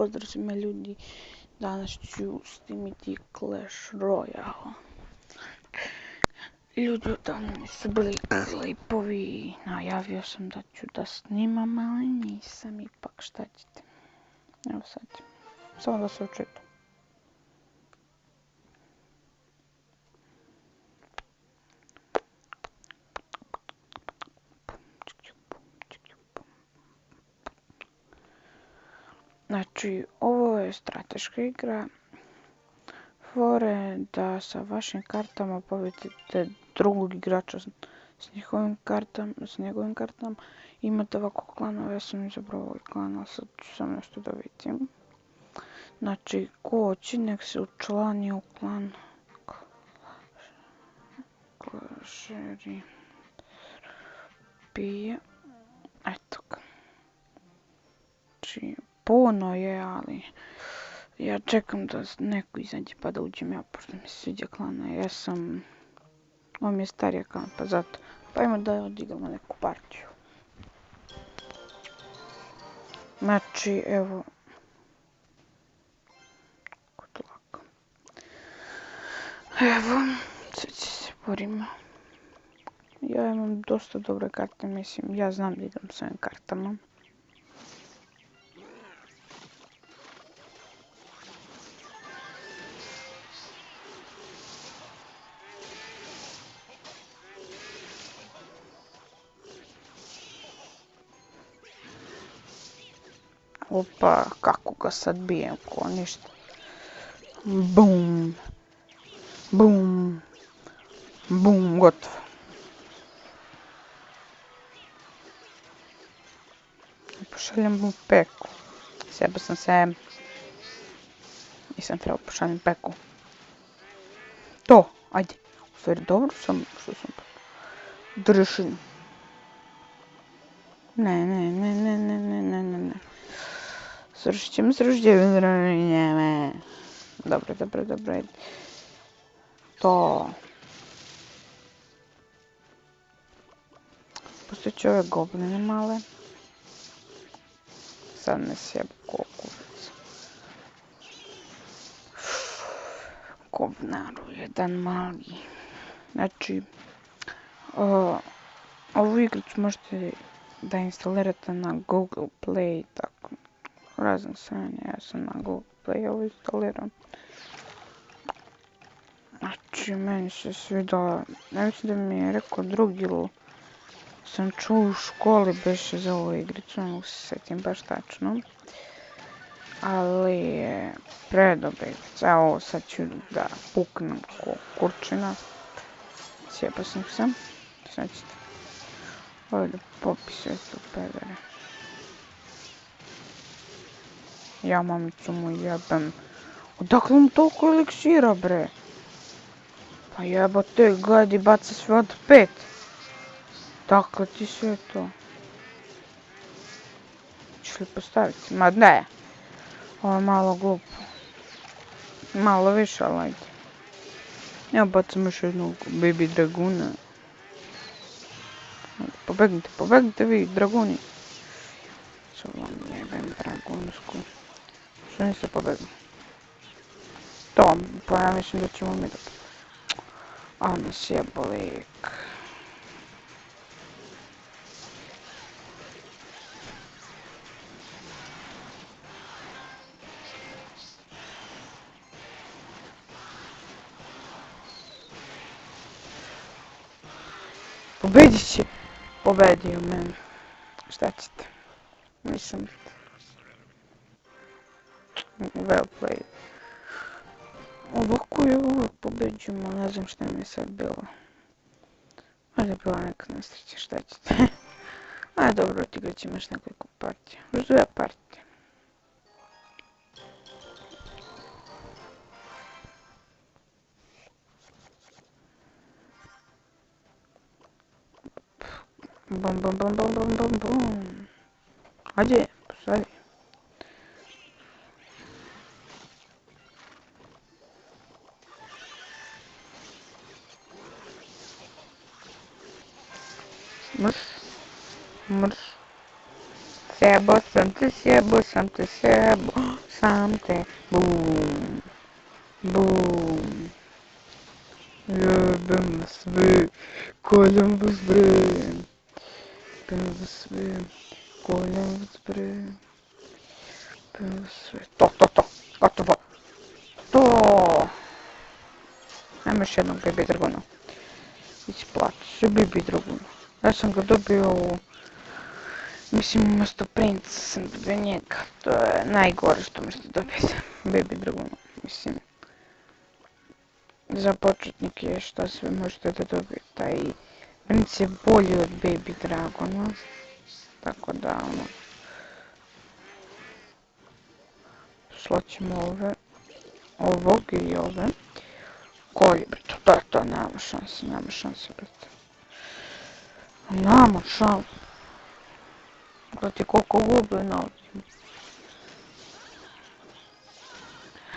pozdrav svima ljudi, danas ću snimiti Clash Royale. Ljudi, odavno mi su bili klipovi, najavio sam da ću da snimam, ali nisam ipak, šta ćete. Evo sad, samo da se očitam. Znači, ovo je strateška igra. Fore da sa vašim kartama pobedite drugog igrača s njegovim kartama. Imate ovako klanove, ja sam izabrao ovaj klan, ali sad ću sam nešto da vidim. Znači, ko hoće nek se učlani u klan Clasheri pije. Eto ga. Znači, puno je, ali ja čekam da neko izađe pa da uđem ja, pošto mi se sviđa klana. Ovo mi je starija klan, pa zato. Pa ajmo da odigramo neku partiju. Znači, evo. Evo, sad će se borimo. Ja imam dosta dobre karte, mislim, ja znam da idem s ovim kartama. Opa, kako ga sad bijem, ko ništa. Bum. Bum. Bum, gotovo. Pošaljem mu peku. Sjebao sam se. Nisam trebao pošaljem peku. To, ajde. U stvari, dobro sam, što sam držim. Ne. Svršit ćemo. Dobro, ajde. To. Pustit ću ove gobline male. Sad ne sjebu ko kurac. Govnaru jedan mali. Znači, ovu igricu možete da instalirate na Google Play, tako razne strane, ja sam na Google Play ovo instaliram. Znači, meni se svidao, ne mislim da mi je rekao drugi ili sam čuo u školi beše za ovu igricu, ne mogu se sjetim baš tačno. Ali je predobra igrica, evo ovo sad ću da puknem ko kurčina. Sjebao sam se, sad ćete. Ovdje popis sve tu pedere. Ja mamicu mu jebem. Odakle mu toliko eliksira, bre? Pa jebote, gledaj, baca sve od 5. Dakle ti sve to? Ćeš li postaviti? Ma ne. Ovo je malo glupo. Malo više, ali ajde. Ja bacam još jednog baby draguna. Pobegnite vi, draguni. Što vam jebem dragunsku. Što niste pobegli? To, pa ja mislim da ćemo mi da pobegli. A mi sjebo lik. Pobedit će. Pobedio mene. Šta ćete? Mislim. Well played. Ovako je uvijek pobeđujemo, ne znam šta mi je sad bilo. Možda je bila neka nesreća, šta ćete? A dobro, otigrat ćemo još nekoliko partija. Još 2 partije. Bum. Ajde, postavi. Mrš. Sjebo sam te, sjebo. Sam te. Bum. Bum. Jebem vas sve. Koljam vas bre. Jebem vas sve. Koljam vas bre. Jebem vas sve. To. Gotovo. To. Ajmo još jednog Baby Dragona. Isplati se Baby Dragon. Ja sam ga dobio u... Mislim, umjesto Prince sam dobio njega. To je najgore što možete dobiti. Baby Dragona. Mislim... Za početnike je što sve možete da dobijete. Taj Prince je bolji od Baby Dragona. Tako da, ono... Slaćemo ove. Ovog i ove. Kolje, brate, to nema šanse, brate. Nema šanse. Gledajte koliko gubi nalazimo.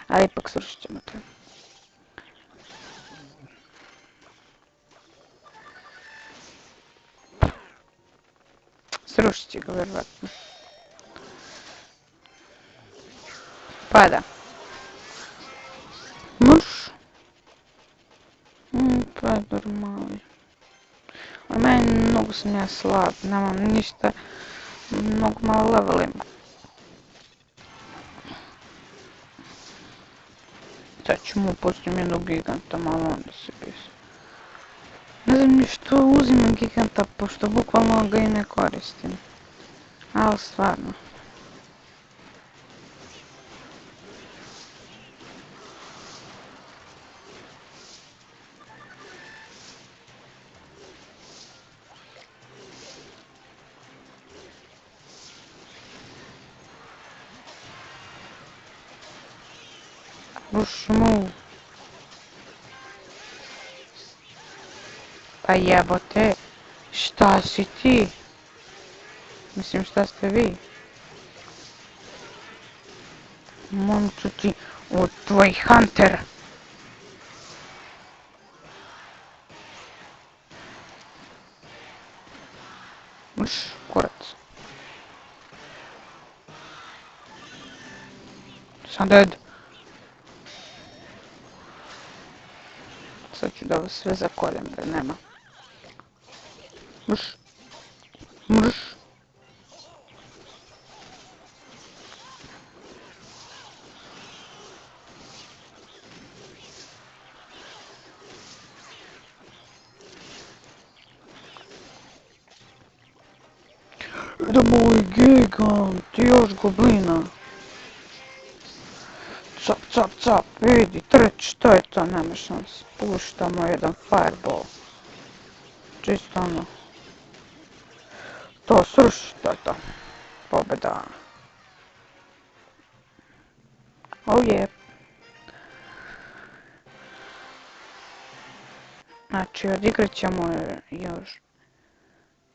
Ali ipak srušit ćemo to. Srušit će ga, vjerovatno. Pada. Muš. Pa je normalno. A meni mnogo sam ja slab, nemam ništa. Mnogo malo level ima. Sad ću mu pustim jednog giganta, malo onda se pisa. Ne znam ni što uzimam giganta, pošto bukvalno ga i ne koristim. Ali stvarno. Buš mu. Pa jebote, šta si ti? Mislim, šta ste vi? Momču ti, o tvoj hunter. Muš, kurac. Sam dead. Sad ću da vas sve zakoljem, bre, nema. Mrš. Mrš. Da moj gigant, još goblina. Cap, vidi, trč, što je to, nema šanse. Puštamo jedan fireball. Čisto ono. To sruši, to je to. Pobjeda. Oh je. Znači, odigrat ćemo još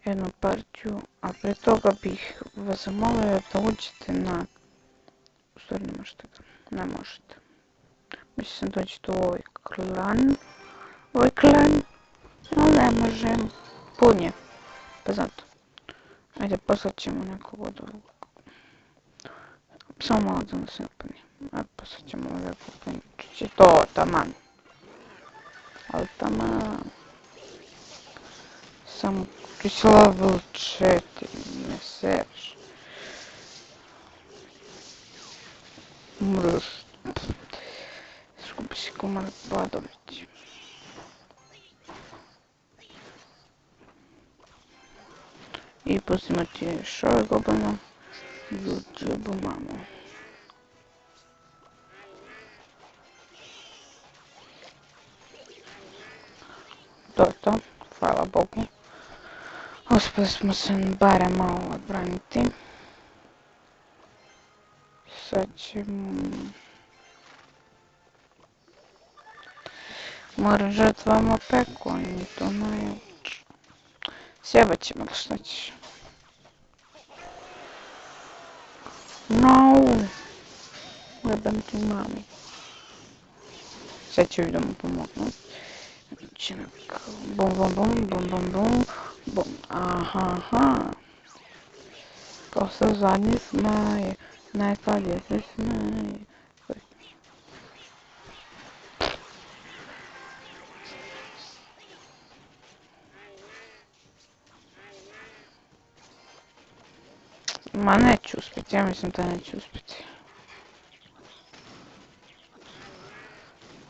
jednu partiju, a prije toga bih vas zamolio da uđete na... U stvari ne možete da, ne možete. Mislim dođete u ovaj klan, ali ne možem. Pun je, pa zato. Ajde, poslat ćemo nekog od ovog. Samo malo da nas ne upani. Ajde, poslat ćemo ovog upaničići. To, taman. Ali taman. Samo ti si level 4, ne seriš. Mrš. Skupi si komar Padović. I pustimo ti još ove goblina. Ljuđebu mamu. To je to, hvala Bogu. Uspjeli smo se barem malo odbraniti. Sad ćemo... Moram žrtvama peku, oni to znaju. Sjebat ćemo li šta ćeš? No! Jebem ti mami. Sad ću da mu pomognu. Činak, bum, aha. Kao se zadnji smaje. Najslabije, sve su Ma neću uspjeti, ja mislim da neću uspjeti.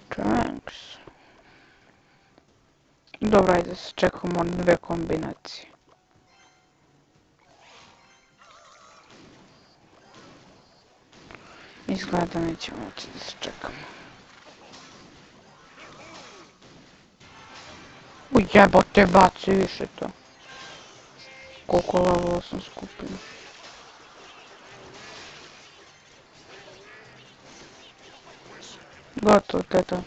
Trunks. Dobro, ajde se čekamo dve kombinacije. Izgleda da nećemo moći da se čekamo. Jebote, baci više to. Koliko levelova sam skupio. Gotovo, to je to.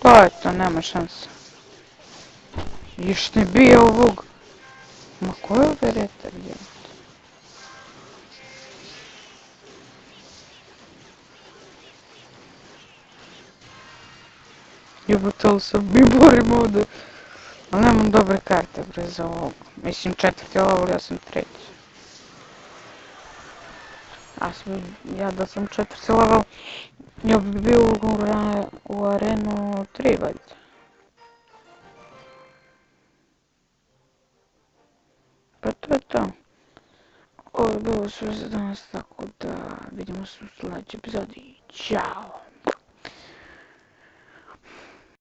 To je to, nema šanse. Još ne bio ovog. Ma ko je ovaj retar, jebote? Jebote, ali se mi borimo ovdje. Ali nemam dobre karte, bre, za ovog. Mislim, 4. level, ja sam 3. Ja da sam 4. level, ja bi bio u arenu 3, valjda. Pa to je to. Ovo je bilo sve za danas, tako da vidimo se u sljedećoj epizodi. Ćao!